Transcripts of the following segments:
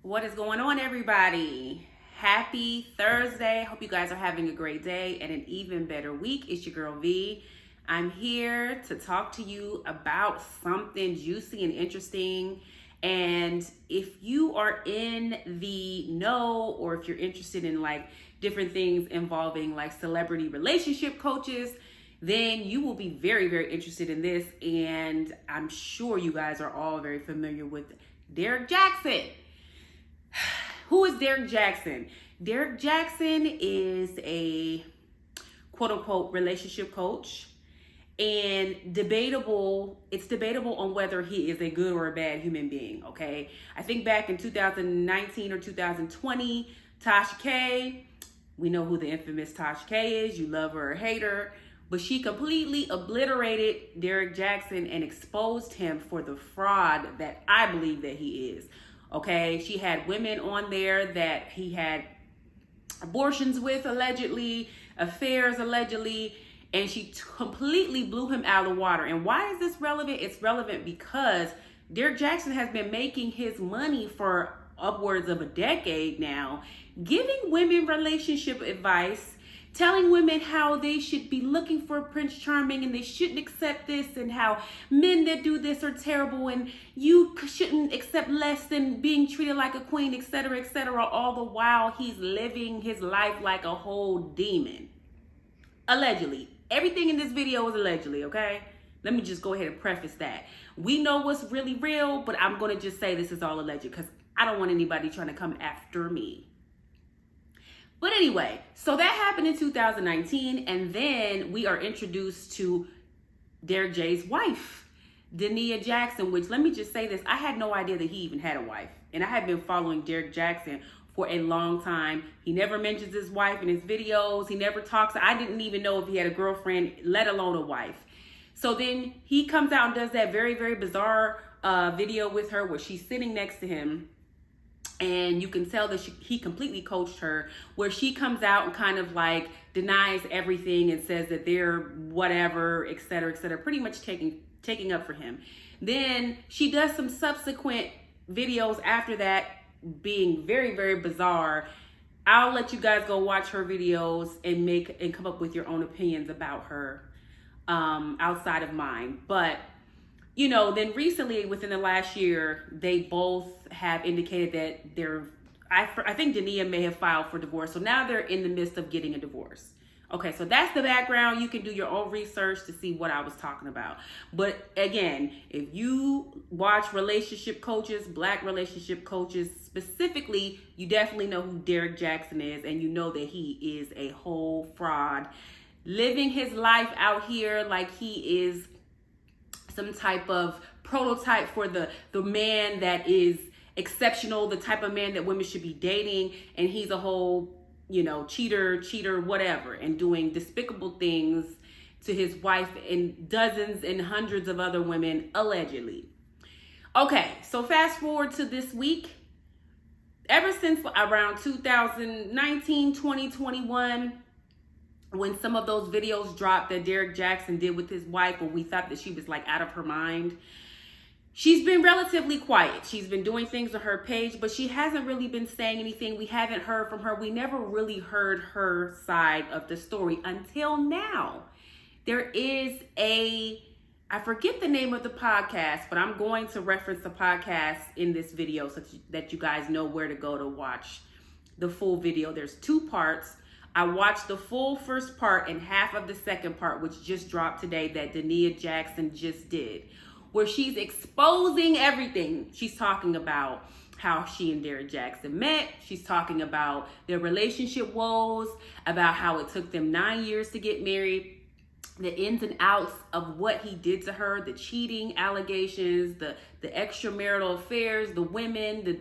What is going on, everybody? Happy Thursday. Hope you guys are having a great day and an even better week. It's your girl V. I'm here to talk to you about something juicy and interesting. And if you are in the know, or if you're interested in like different things involving like celebrity relationship coaches, then you will be very, very interested in this. And I'm sure you guys are all very familiar with Derrick Jaxn. Who is Derrick Jaxn? Derrick Jaxn is a quote unquote relationship coach, and it's debatable on whether he is a good or a bad human being. Okay. I think back in 2019 or 2020, Tasha K, we know who the infamous Tasha K is. You love her or hate her, but she completely obliterated Derrick Jaxn and exposed him for the fraud that I believe that he is. Okay, she had women on there that he had abortions with, allegedly, affairs, allegedly, and she completely blew him out of the water. And why is this relevant? It's relevant because Derrick Jaxn has been making his money for upwards of a decade now, giving women relationship advice, telling women how they should be looking for Prince Charming and they shouldn't accept this, and how men that do this are terrible and you shouldn't accept less than being treated like a queen, etc., etc. All the while he's living his life like a whole demon. Allegedly. Everything in this video is allegedly, okay? Let me just go ahead and preface that. We know what's really real, but I'm going to just say this is all alleged because I don't want anybody trying to come after me. But anyway, so that happened in 2019, and then we are introduced to Derrick J's wife, DaNaia Jackson, which, let me just say this, I had no idea that he even had a wife. And I have been following Derrick Jaxn for a long time. He never mentions his wife in his videos. He never talks. I didn't even know if he had a girlfriend, let alone a wife. So then he comes out and does that very, very bizarre video with her where she's sitting next to him. And you can tell that he completely coached her, where she comes out and kind of like denies everything and says that they're whatever, etc., etc., pretty much taking up for him. Then she does some subsequent videos after that being very, very bizarre. I'll let you guys go watch her videos and come up with your own opinions about her outside of mine. But you know, then recently, within the last year, they both have indicated that I think DaNaia may have filed for divorce. So now they're in the midst of getting a divorce. Okay, so that's the background. You can do your own research to see what I was talking about. But again, if you watch relationship coaches, Black relationship coaches specifically, you definitely know who Derrick Jaxn is, and you know that he is a whole fraud, living his life out here like he is some type of prototype for the man that is exceptional, the type of man that women should be dating, and he's a whole, cheater, whatever, and doing despicable things to his wife and dozens and hundreds of other women, allegedly. Okay, so fast forward to this week. Ever since around 2019, 2021, when some of those videos dropped that Derrick Jaxn did with his wife, when we thought that she was like out of her mind, she's been relatively quiet. She's been doing things on her page, but she hasn't really been saying anything. We haven't heard from her. We never really heard her side of the story until now. There is I forget the name of the podcast, but I'm going to reference the podcast in this video so that you guys know where to go to watch the full video. There's 2 parts. I watched the full first part and half of the second part, which just dropped today, that DaNaia Jackson just did, where she's exposing everything. She's talking about how she and Derrick Jaxn met. She's talking about their relationship woes, about how it took them 9 years to get married, the ins and outs of what he did to her, the cheating allegations, the extramarital affairs, the women, the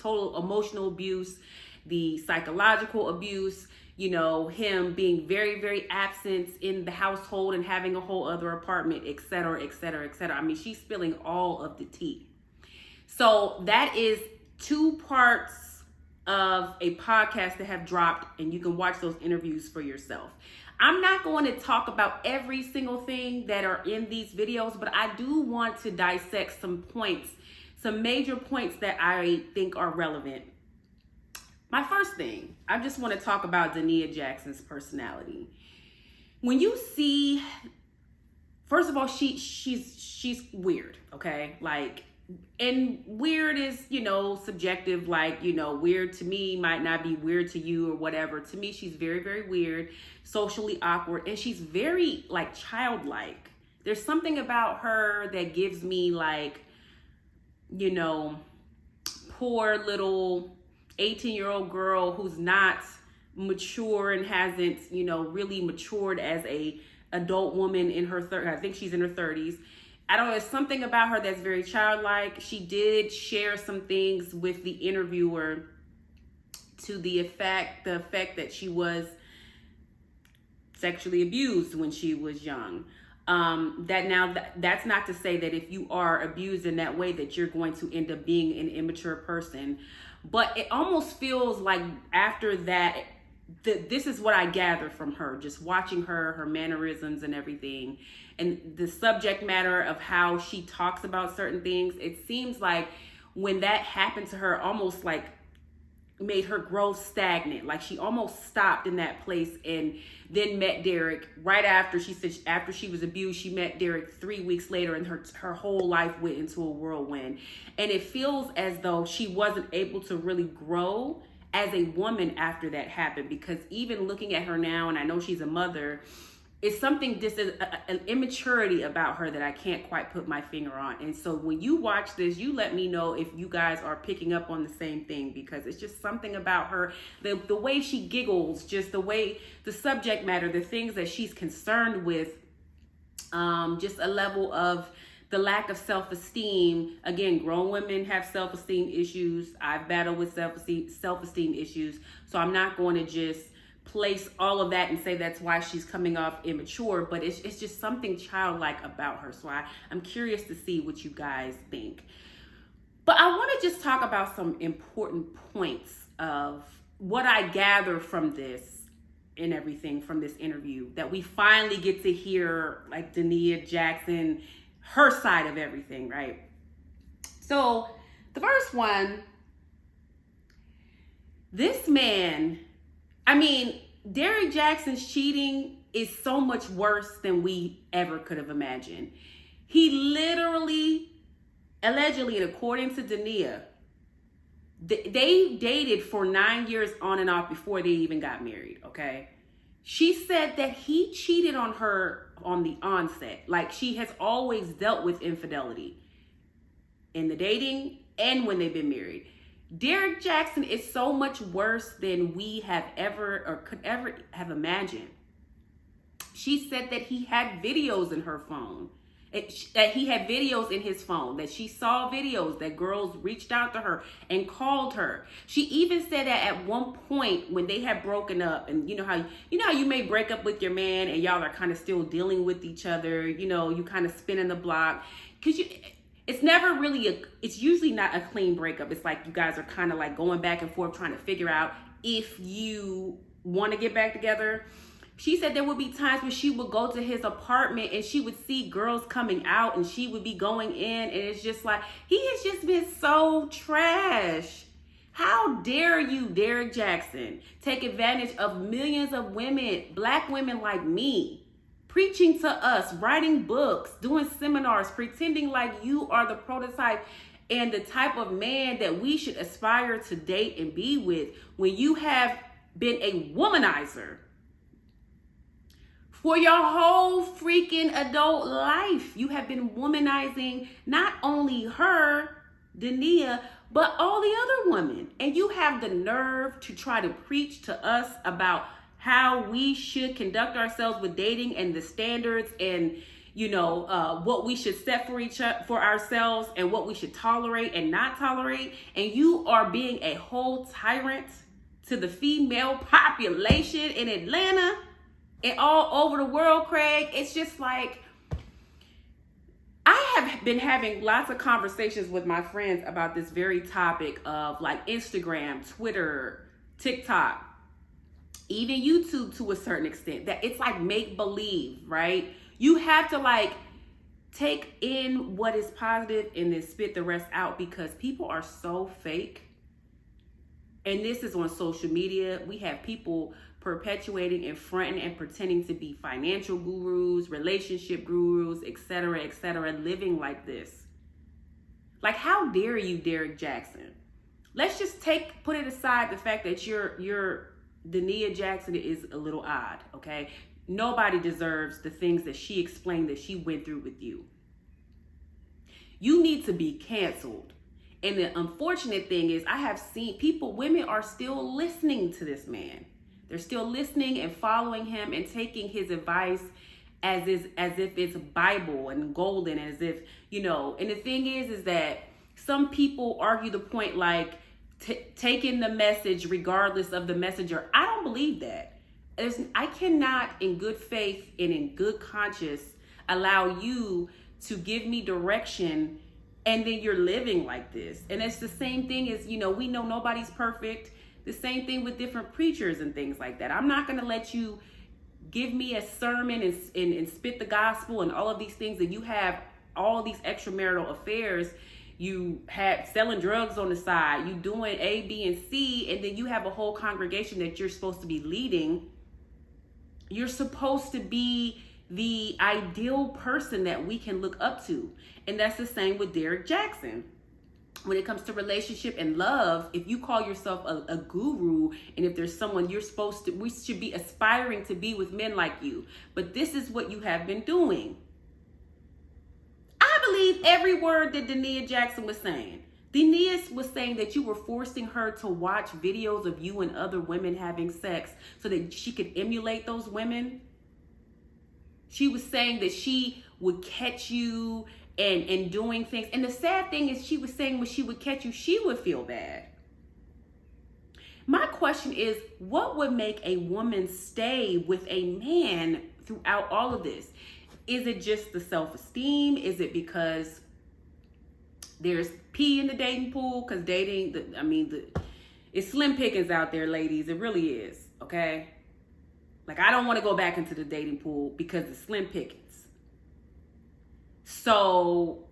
total emotional abuse, the psychological abuse, him being very, very absent in the household and having a whole other apartment, etc., etc., etc. I mean, she's spilling all of the tea. So that is 2 parts of a podcast that have dropped, and you can watch those interviews for yourself. I'm not going to talk about every single thing that are in these videos, but I do want to dissect some points, some major points that I think are relevant. My first thing, I just want to talk about DaNaia Jackson's personality. When you see, first of all, she's weird, okay? Like, and weird is, subjective. Like, weird to me might not be weird to you or whatever. To me, she's very, very weird, socially awkward, and she's very, like, childlike. There's something about her that gives me, like, poor little 18-year-old girl who's not mature and hasn't, really matured as a adult woman in her 30s. I think she's in her 30s. I don't know, there's something about her that's very childlike. She did share some things with the interviewer to the effect that she was sexually abused when she was young. That's not to say that if you are abused in that way that you're going to end up being an immature person. But it almost feels like after that, this is what I gather from her, just watching her mannerisms and everything, and the subject matter of how she talks about certain things. It seems like when that happened to her, almost like made her grow stagnant. Like she almost stopped in that place and then met Derrick right after. She said after she was abused, she met Derrick 3 weeks later, and her whole life went into a whirlwind. And it feels as though she wasn't able to really grow as a woman after that happened, because even looking at her now, and I know she's a mother, it's something, just an immaturity about her that I can't quite put my finger on. And so when you watch this, you let me know if you guys are picking up on the same thing, because it's just something about her, the way she giggles, just the way, the subject matter, the things that she's concerned with, just a level of the lack of self-esteem. Again, grown women have self-esteem issues. I've battled with self-esteem issues. So I'm not going to just place all of that and say that's why she's coming off immature, but it's just something childlike about her. So I'm curious to see what you guys think. But I want to just talk about some important points of what I gather from this and everything from this interview, that we finally get to hear, like, DaNaia Jackson, her side of everything, right? So the first one, this man, Derrick Jaxn's cheating is so much worse than we ever could have imagined. He literally, allegedly, and according to DaNaia, they dated for 9 years on and off before they even got married, okay? She said that he cheated on her on the onset. Like, she has always dealt with infidelity in the dating and when they've been married. Derrick Jaxn is so much worse than we have ever or could ever have imagined. She said that he had videos in her phone, that he had videos in his phone, that she saw videos that girls reached out to her and called her. She even said that at one point when they had broken up, and you know how you may break up with your man and y'all are kind of still dealing with each other, you kind of spinning the block, because it's never really it's usually not a clean breakup. It's like you guys are kind of like going back and forth trying to figure out if you want to get back together. She said there would be times when she would go to his apartment and she would see girls coming out and she would be going in, and it's just like, he has just been so trash. How dare you, Derrick Jaxn, take advantage of millions of women, black women like me, preaching to us, writing books, doing seminars, pretending like you are the prototype and the type of man that we should aspire to date and be with, when you have been a womanizer for your whole freaking adult life. You have been womanizing not only her, DaNaia, but all the other women. And you have the nerve to try to preach to us about how we should conduct ourselves with dating and the standards and, what we should set for ourselves and what we should tolerate and not tolerate. And you are being a whole tyrant to the female population in Atlanta and all over the world, Craig. It's just like, I have been having lots of conversations with my friends about this very topic of, like, Instagram, Twitter, TikTok, even YouTube to a certain extent, that it's like make believe, right? You have to, like, take in what is positive and then spit the rest out, because people are so fake. And this is on social media. We have people perpetuating and fronting and pretending to be financial gurus, relationship gurus, etc., living like this. Like, how dare you, Derrick Jaxn? Let's just put it aside, the fact that your DaNaia Jackson is a little odd, okay? Nobody deserves the things that she explained that she went through with you. You need to be canceled. And the unfortunate thing is, I have seen women are still listening to this man. They're still listening and following him and taking his advice as if it's Bible and golden, as if, and the thing is that some people argue the point like taking the message regardless of the messenger. I don't believe that. I cannot in good faith and in good conscience allow you to give me direction and then you're living like this. And it's the same thing as, we know nobody's perfect. The same thing with different preachers and things like that. I'm not going to let you give me a sermon and spit the gospel and all of these things, and you have all these extramarital affairs. You have selling drugs on the side, you doing A, B, and C, and then you have a whole congregation that you're supposed to be leading. You're supposed to be the ideal person that we can look up to. And that's the same with Derrick Jaxn. When it comes to relationship and love, if you call yourself a guru, and if there's someone we should be aspiring to be with men like you. But this is what you have been doing. I believe every word that DaNaia Jackson was saying. DaNaia was saying that you were forcing her to watch videos of you and other women having sex so that she could emulate those women. She was saying that she would catch you and doing things. And the sad thing is, she was saying when she would catch you, she would feel bad. My question is, what would make a woman stay with a man throughout all of this? Is it just the self-esteem? Is it because there's pee in the dating pool? Because it's slim pickings out there, ladies. It really is, okay? Like, I don't want to go back into the dating pool because it's slim pickings. So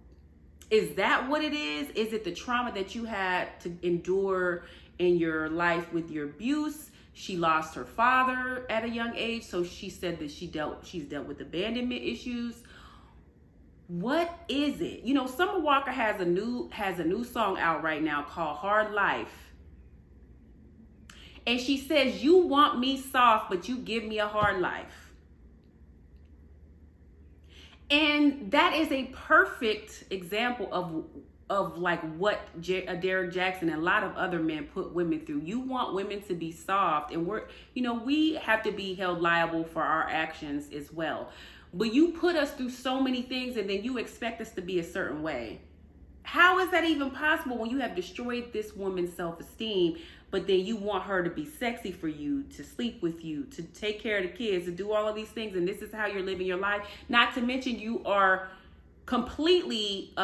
is that what it is? Is it the trauma that you had to endure in your life with your abuse? She lost her father at a young age, so she said that she's dealt with abandonment issues. What is it? Summer Walker has a new song out right now called Hard Life. And she says, you want me soft, but you give me a hard life. And that is a perfect example of like what Derrick Jaxn and a lot of other men put women through. You want women to be soft, and we have to be held liable for our actions as well. But you put us through so many things, and then you expect us to be a certain way. How is that even possible when you have destroyed this woman's self-esteem, but then you want her to be sexy for you, to sleep with you, to take care of the kids, to do all of these things, and this is how you're living your life? Not to mention you are completely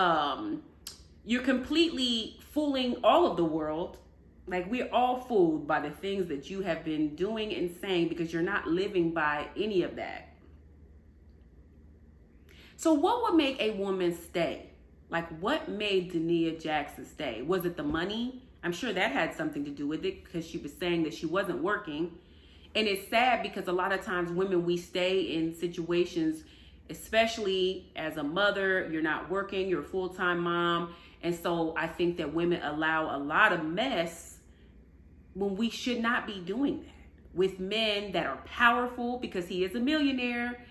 fooling all of the world. Like, we're all fooled by the things that you have been doing and saying, because you're not living by any of that. So what would make a woman stay? Like, what made DaNaia Jackson stay? Was it the money? I'm sure that had something to do with it, because she was saying that she wasn't working. And it's sad because a lot of times women, we stay in situations, especially as a mother, you're not working, you're a full-time mom. And so I think that women allow a lot of mess when we should not be doing that with men that are powerful, because he is a millionaire.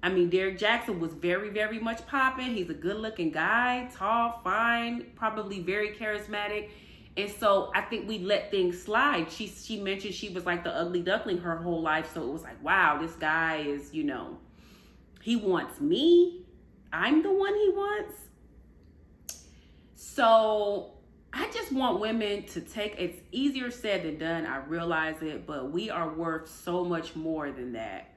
Derrick Jaxn was very, very much popping. He's a good-looking guy, tall, fine, probably very charismatic. And so I think we let things slide. She mentioned she was like the ugly duckling her whole life. So it was like, wow, this guy is, he wants me. I'm the one he wants. So I just want women to it's easier said than done. I realize it, but we are worth so much more than that.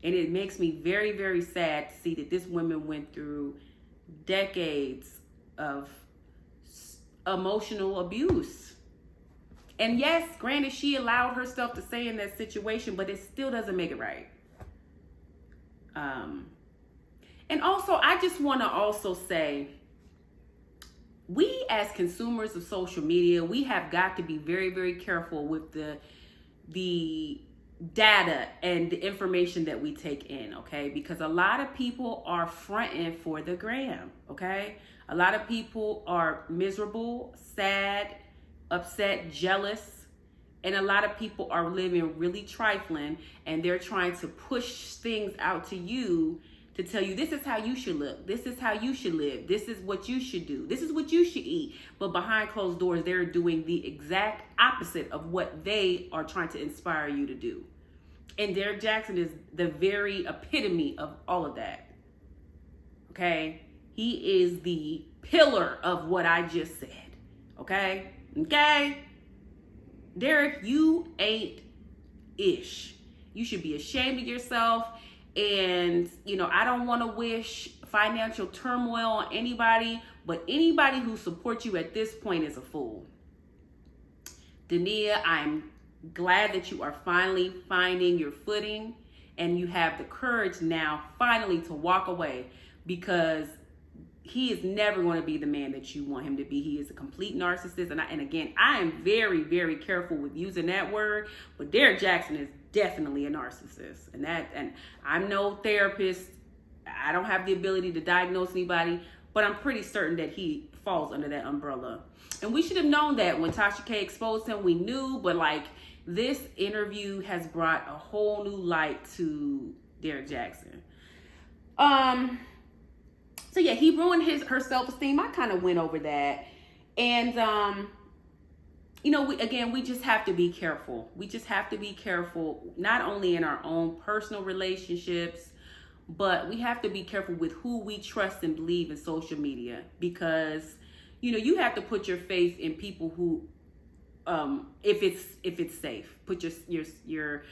And it makes me very, very sad to see that this woman went through decades of emotional abuse. And yes, granted, she allowed herself to stay in that situation, but it still doesn't make it right. And And also, I just want to also say, we as consumers of social media, we have got to be very, very careful with the data and the information that we take in, okay? Because a lot of people are fronting for the gram, okay? A lot of people are miserable, sad, upset, jealous, and a lot of people are living really trifling, and they're trying to push things out to you to tell you, this is how you should look, this is how you should live, this is what you should do, this is what you should eat. But behind closed doors, they're doing the exact opposite of what they are trying to inspire you to do. And Derrick Jaxn is the very epitome of all of that. Okay? He is the pillar of what I just said. Okay? Okay? Derrick, you ain't ish. You should be ashamed of yourself. And, I don't want to wish financial turmoil on anybody, but anybody who supports you at this point is a fool. DaNaia, I'm glad that you are finally finding your footing and you have the courage now finally to walk away, because he is never going to be the man that you want him to be. He is a complete narcissist. And again, I am very, very careful with using that word, but Derrick Jaxn is definitely a narcissist. And I'm no therapist. I don't have the ability to diagnose anybody, but I'm pretty certain that he falls under that umbrella. And we should have known that when Tasha K exposed him. We knew, but this interview has brought a whole new light to Derrick Jaxn. So yeah, he ruined her self-esteem. I kind of went over that. And, we just have to be careful. We just have to be careful, not only in our own personal relationships, but we have to be careful with who we trust and believe in social media, because, you have to put your faith in people who, if it's safe, put your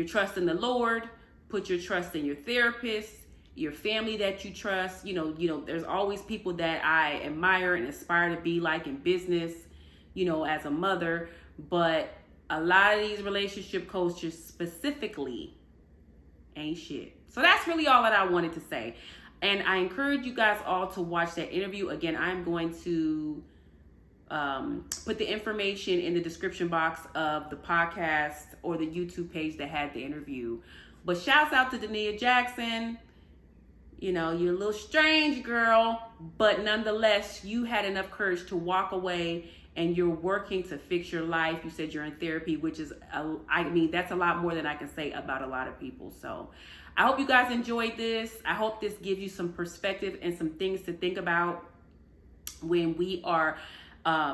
trust in the Lord, put your trust in your therapist, your family that you trust. There's always people that I admire and aspire to be like in business, as a mother, but a lot of these relationship coaches specifically ain't shit. So that's really all that I wanted to say. And I encourage you guys all to watch that interview. Again, I'm going to put the information in the description box of the podcast or the YouTube page that had the interview. But shouts out to DaNaia Jackson. You're a little strange, girl, but nonetheless, you had enough courage to walk away, and you're working to fix your life. You said you're in therapy, which is, that's a lot more than I can say about a lot of people. So I hope you guys enjoyed this. I hope this gives you some perspective and some things to think about when we are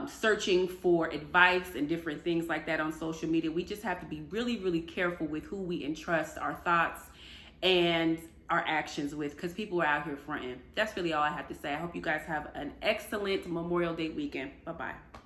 searching for advice and different things like that on social media. We just have to be really, really careful with who we entrust our thoughts and our actions with, because people are out here fronting. That's really all I have to say. I hope you guys have an excellent Memorial Day weekend. Bye-bye.